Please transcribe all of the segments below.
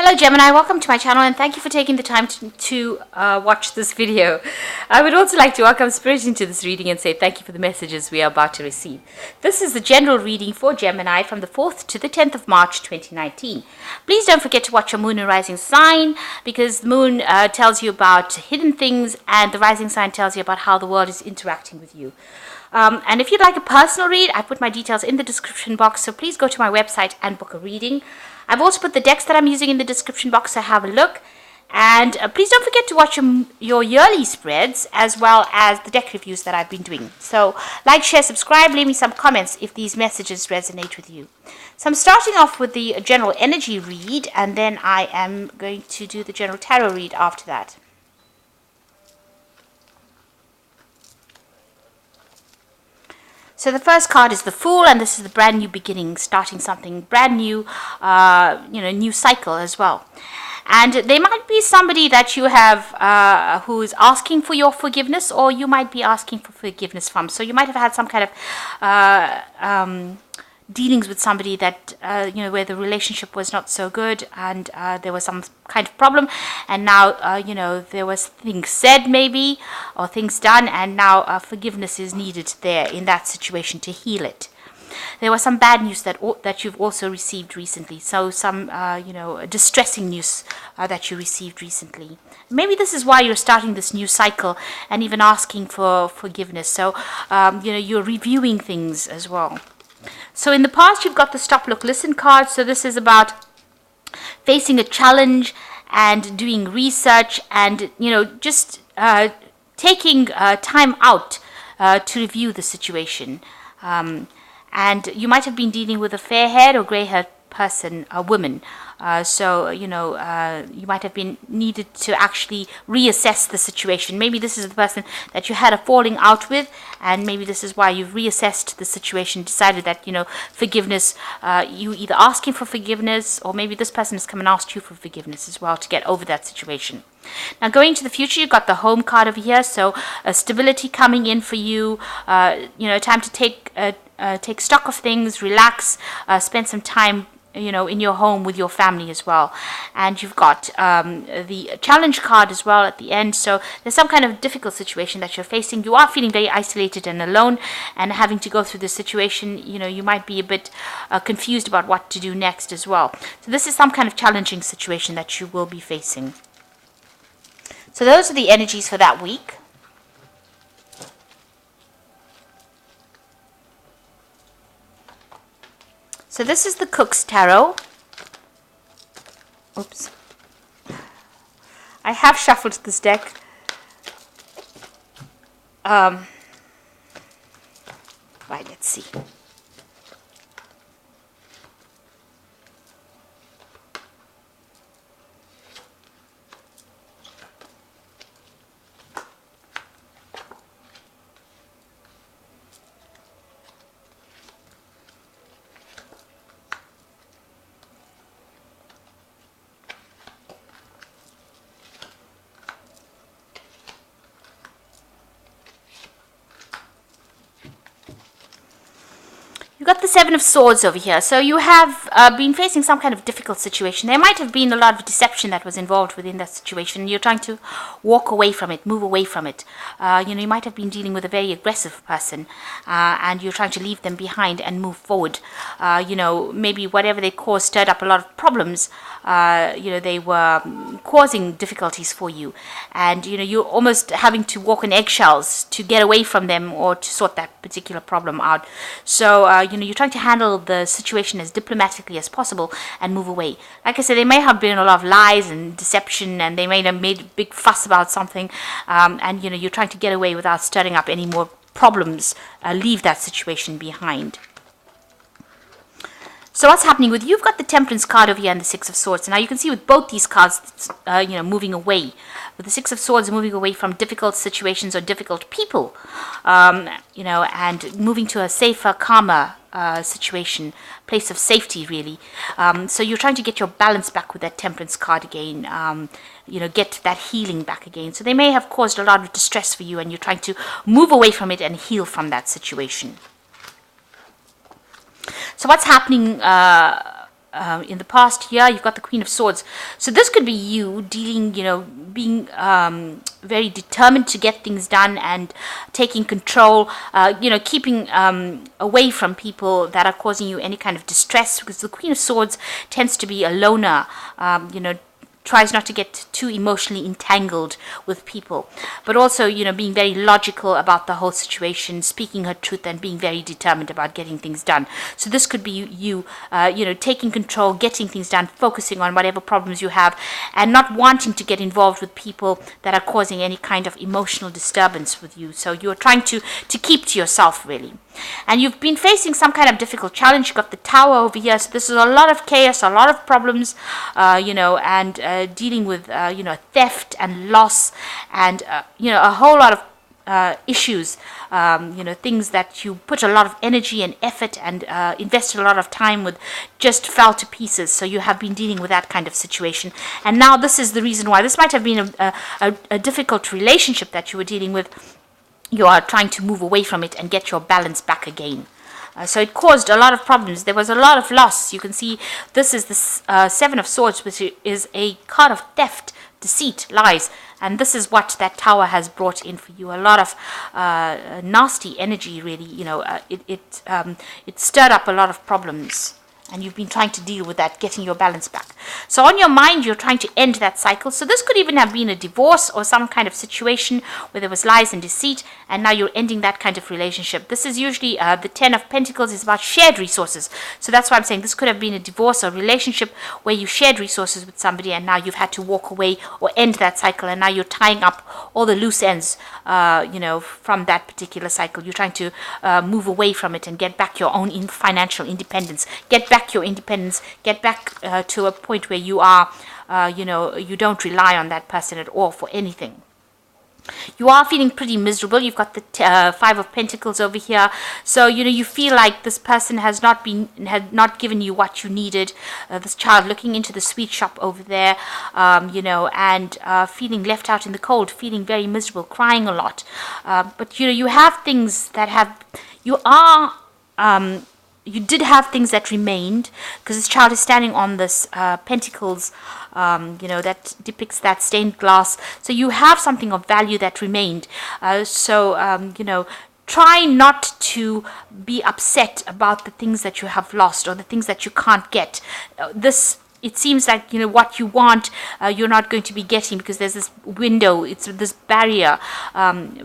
Hello Gemini, welcome to my channel and thank you for taking the time to watch this video. I would also like to welcome Spirit into this reading and say thank you for the messages we are about to receive. This is the general reading for Gemini from the 4th to the 10th of March 2019. Please don't forget to watch your moon and rising sign, because the moon tells you about hidden things and the rising sign tells you about how the world is interacting with you. And if you'd like a personal read, I put my details in the description box, so please go to my website and book a reading. I've also put the decks that I'm using in the description box, so have a look. And please don't forget to watch your yearly spreads as well as the deck reviews that I've been doing. So like, share, subscribe, leave me some comments if these messages resonate with you. So I'm starting off with the general energy read, and then I am going to do the general tarot read after that. So the first card is the Fool, and this is the brand new beginning, starting something brand new, new cycle as well. And there might be somebody that you have who is asking for your forgiveness, or you might be asking for forgiveness from. So you might have had some kind of dealings with somebody that where the relationship was not so good, and there was some kind of problem, and now there was things said maybe or things done, and now forgiveness is needed there in that situation to heal it. There was some bad news that you've also received recently, so some distressing news that you received recently. Maybe this is why you're starting this new cycle and even asking for forgiveness. So you're reviewing things as well. So in the past, you've got the Stop, Look, Listen card. So this is about facing a challenge and doing research and, just taking time out to review the situation. And you might have been dealing with a fair-haired or grey-haired person, a woman. You might have been needed to actually reassess the situation. Maybe this is the person that you had a falling out with, and maybe this is why you've reassessed the situation, decided that, forgiveness, you either asking for forgiveness, or maybe this person has come and asked you for forgiveness as well to get over that situation. Now, going to the future, you've got the Home card over here, so stability coming in for you, time to take stock of things, relax, spend some time in your home with your family as well. And you've got the challenge card as well at the end. So there's some kind of difficult situation that you're facing. You are feeling very isolated and alone, and having to go through this situation, you might be a bit confused about what to do next as well. So this is some kind of challenging situation that you will be facing. So those are the energies for that week. So this is the Cook's Tarot. Oops. I have shuffled this deck. Right, let's see. You've got the Seven of Swords over here. So you have been facing some kind of difficult situation. There might have been a lot of deception that was involved within that situation. You're trying to walk away from it, move away from it. You might have been dealing with a very aggressive person, and you're trying to leave them behind and move forward. Maybe whatever they caused stirred up a lot of problems. They were causing difficulties for you, and you're almost having to walk on eggshells to get away from them or to sort that particular problem out. So you're trying to handle the situation as diplomatically as possible and move away. Like I said, there may have been a lot of lies and deception, and they may have made a big fuss about something, and you're trying to get away without stirring up any more problems, leave that situation behind. So what's happening with you? You've got the Temperance card over here and the Six of Swords. Now you can see with both these cards, moving away. With the Six of Swords, moving away from difficult situations or difficult people, and moving to a safer, calmer situation, place of safety, really. So you're trying to get your balance back with that Temperance card again, get that healing back again. So they may have caused a lot of distress for you, and you're trying to move away from it and heal from that situation. So what's happening in the past. Here you've got the Queen of Swords. So this could be you dealing, being very determined to get things done and taking control, keeping away from people that are causing you any kind of distress, because the Queen of Swords tends to be a loner, tries not to get too emotionally entangled with people, but also, being very logical about the whole situation, speaking her truth, and being very determined about getting things done. So this could be you, taking control, getting things done, focusing on whatever problems you have, and not wanting to get involved with people that are causing any kind of emotional disturbance with you. So you're trying to keep to yourself, really. And you've been facing some kind of difficult challenge. You've got the Tower over here. So this is a lot of chaos, a lot of problems, and dealing with, theft and loss, and, a whole lot of issues, things that you put a lot of energy and effort and invested a lot of time with just fell to pieces. So you have been dealing with that kind of situation. And now this is the reason why. This might have been a difficult relationship that you were dealing with. You are trying to move away from it and get your balance back again. So it caused a lot of problems. There was a lot of loss. You can see this is the Seven of Swords, which is a card of theft, deceit, lies. And this is what that Tower has brought in for you. A lot of nasty energy, really. It stirred up a lot of problems. And you've been trying to deal with that, getting your balance back. So on your mind, you're trying to end that cycle. So this could even have been a divorce or some kind of situation where there was lies and deceit, and now you're ending that kind of relationship. This is usually the Ten of Pentacles is about shared resources. So that's why I'm saying this could have been a divorce or relationship where you shared resources with somebody, and now you've had to walk away or end that cycle, and now you're tying up all the loose ends, from that particular cycle. You're trying to move away from it and get back your own financial independence, get back your independence, get back to a point where you are, you don't rely on that person at all for anything. You are feeling pretty miserable. You've got the Five of Pentacles over here. So, you feel like this person had not given you what you needed. This child looking into the sweet shop over there, and feeling left out in the cold, feeling very miserable, crying a lot. But, you have things that you did have things that remained, because this child is standing on this pentacles, that depicts that stained glass. So you have something of value that remained. Try not to be upset about the things that you have lost or the things that you can't get. It seems like, what you want, you're not going to be getting, because there's this window, it's this barrier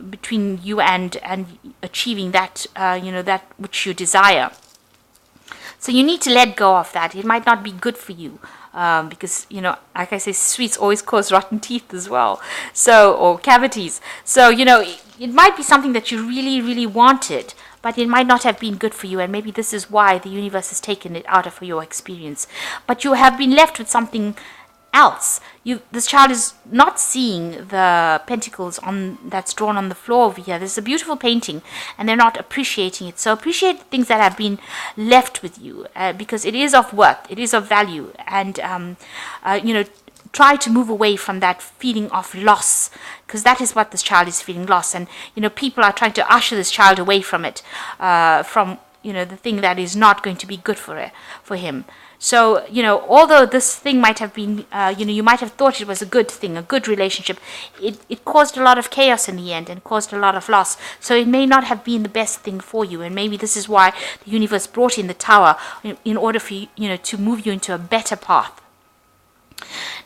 between you and achieving that, that which you desire. So you need to let go of that. It might not be good for you, because, like I say, sweets always cause rotten teeth as well. So, or cavities. So, it might be something that you really, really wanted, but it might not have been good for you. And maybe this is why the universe has taken it out of your experience. But you have been left with something else. This child is not seeing the pentacles that's drawn on the floor over here. There's a beautiful painting, and they're not appreciating it. So appreciate the things that have been left with you, because it is of worth, it is of value, and try to move away from that feeling of loss, because that is what this child is feeling, loss. And people are trying to usher this child away from it, from the thing that is not going to be good for him. So, although this thing might have been, you might have thought it was a good thing, a good relationship, it caused a lot of chaos in the end and caused a lot of loss. So it may not have been the best thing for you. And maybe this is why the universe brought in the Tower, in order for you, to move you into a better path.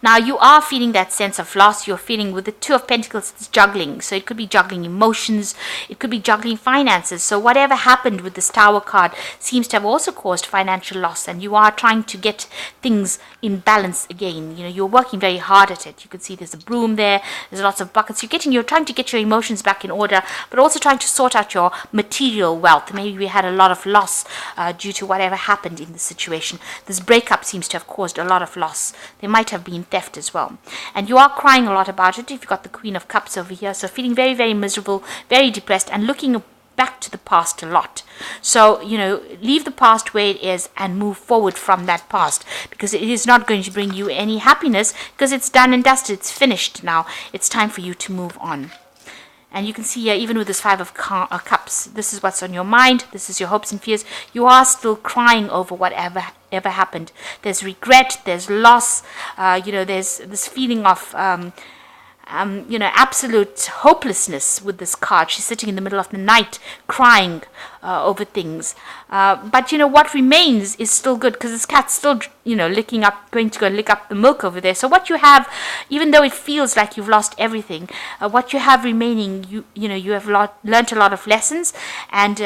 Now, you are feeling that sense of loss. You're feeling with the Two of Pentacles, it's juggling. So it could be juggling emotions. It could be juggling finances. So whatever happened with this Tower card seems to have also caused financial loss. And you are trying to get things in balance again. You're working very hard at it. You can see there's a broom there. There's lots of buckets. You're trying to get your emotions back in order, but also trying to sort out your material wealth. Maybe we had a lot of loss due to whatever happened in the situation. This breakup seems to have caused a lot of loss. There might have been theft as well. And you are crying a lot about it. You've got the Queen of Cups over here. So feeling very, very miserable, very depressed, and looking back to the past a lot. So, leave the past where it is and move forward from that past, because it is not going to bring you any happiness, because it's done and dusted. It's finished now. It's time for you to move on. And you can see here, even with this Five of Cups, this is what's on your mind. This is your hopes and fears. You are still crying over whatever ever happened. There's regret. There's loss. There's this feeling of absolute hopelessness with this card. She's sitting in the middle of the night crying over things. But what remains is still good, because this cat's still, going to go lick up the milk over there. So what you have, even though it feels like you've lost everything, what you have remaining, you have learnt a lot of lessons, and,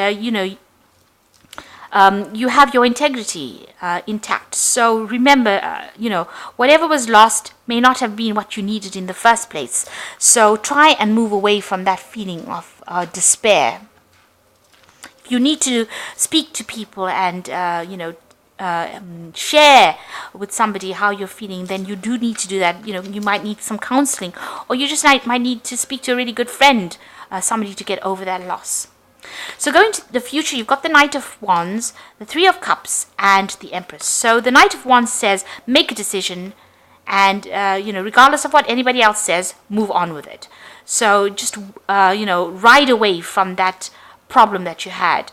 you have your integrity intact. So remember, whatever was lost may not have been what you needed in the first place. So try and move away from that feeling of despair. If you need to speak to people and, share with somebody how you're feeling, then you do need to do that. You might need some counseling, or you just might need to speak to a really good friend, somebody to get over that loss. So going to the future, you've got the Knight of Wands, the Three of Cups, and the Empress. So the Knight of Wands says, make a decision, and, regardless of what anybody else says, move on with it. So just, ride away from that problem that you had.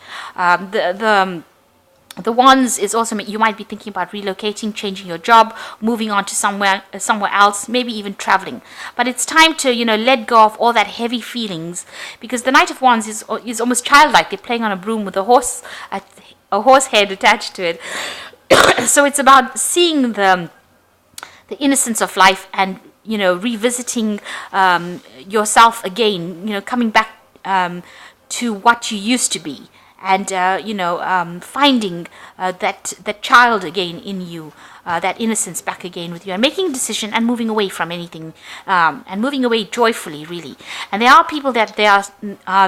The Wands is also, you might be thinking about relocating, changing your job, moving on to somewhere else, maybe even traveling. But it's time to, let go of all that heavy feelings, because the Knight of Wands is almost childlike. They're playing on a broom with a horse head attached to it. So it's about seeing the innocence of life and, revisiting yourself again, coming back to what you used to be. And, finding that child again in you, that innocence back again with you, and making a decision and moving away from anything, and moving away joyfully, really. And there are people that they are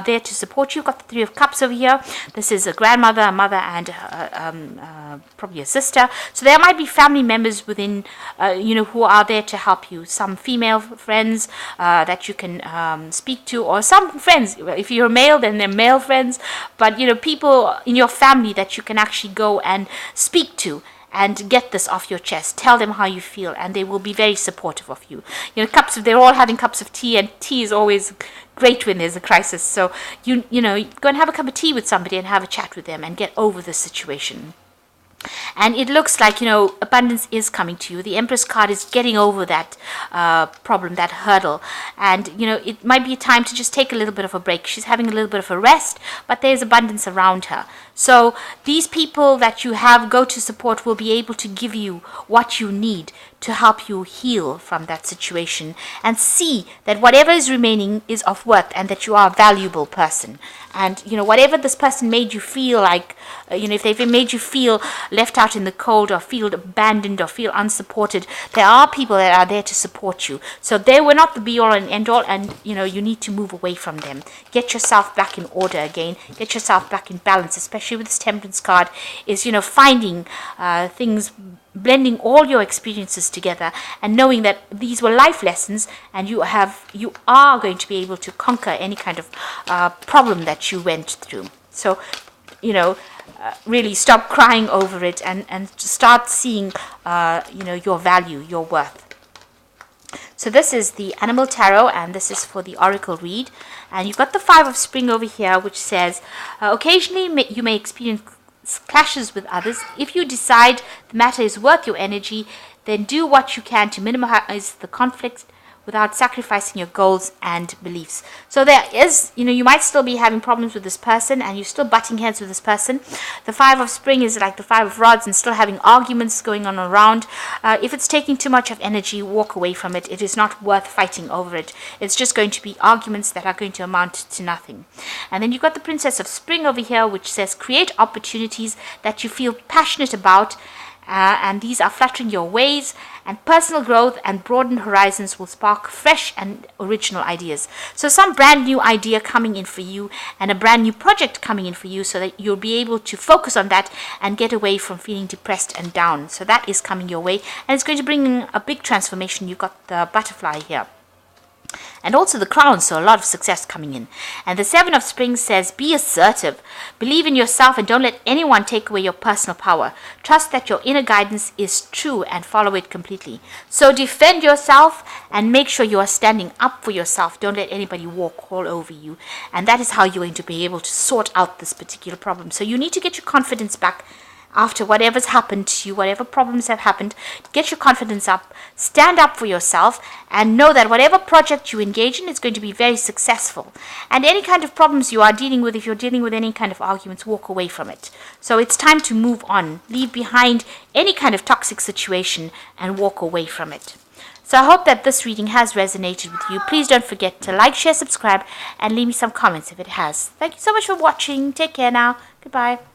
there to support you. You've got the Three of Cups over here. This is a grandmother, a mother, and probably a sister. So there might be family members within, who are there to help you. Some female friends that you can speak to, or some friends. If you're male, then they're male friends. But, people in your family that you can actually go and speak to and get this off your chest. Tell them how you feel, and they will be very supportive of you. They're all having cups of tea, and tea is always great when there's a crisis. So, go and have a cup of tea with somebody and have a chat with them and get over the situation. And it looks like, abundance is coming to you. The Empress card is getting over that problem, that hurdle. And, it might be a time to just take a little bit of a break. She's having a little bit of a rest, but there's abundance around her. So these people that you have go to support will be able to give you what you need to help you heal from that situation, and see that whatever is remaining is of worth, and that you are a valuable person. And, whatever this person made you feel like, if they've made you feel left out in the cold, or feel abandoned, or feel unsupported, there are people that are there to support you. So they were not the be-all and end-all, and, you need to move away from them. Get yourself back in order again. Get yourself back in balance, especially with this Temperance card, is, finding things, blending all your experiences together, and knowing that these were life lessons, and you are going to be able to conquer any kind of problem that you went through. So, really stop crying over it, and start seeing, your value, your worth. So this is the Animal Tarot, and this is for the Oracle read. And you've got the Five of Spring over here, which says, occasionally you may experience clashes with others. If you decide the matter is worth your energy, then do what you can to minimize the conflict without sacrificing your goals and beliefs. So there is, you might still be having problems with this person, and you're still butting heads with this person. The Five of Spring is like the Five of Rods, and still having arguments going on around. If it's taking too much of energy, walk away from it. It is not worth fighting over it. It's just going to be arguments that are going to amount to nothing. And then you've got the Princess of Spring over here, which says, create opportunities that you feel passionate about, and these are fluttering your ways, and personal growth and broadened horizons will spark fresh and original ideas. So some brand new idea coming in for you, and a brand new project coming in for you, so that you'll be able to focus on that and get away from feeling depressed and down. So that is coming your way, and it's going to bring in a big transformation. You've got the butterfly here. and also the Crown, so a lot of success coming in. And the Seven of Spring says, be assertive, believe in yourself, and don't let anyone take away your personal power. Trust that your inner guidance is true and follow it completely. So defend yourself and make sure you are standing up for yourself. Don't let anybody walk all over you. And that is how you're going to be able to sort out this particular problem. So you need to get your confidence back after whatever's happened to you, whatever problems have happened. Get your confidence up, stand up for yourself, and know that whatever project you engage in is going to be very successful. And any kind of problems you are dealing with, if you're dealing with any kind of arguments, walk away from it. So it's time to move on, leave behind any kind of toxic situation and walk away from it. So I hope that this reading has resonated with you. Please don't forget to like, share, subscribe, and leave me some comments if it has. Thank you so much for watching. Take care now. Goodbye.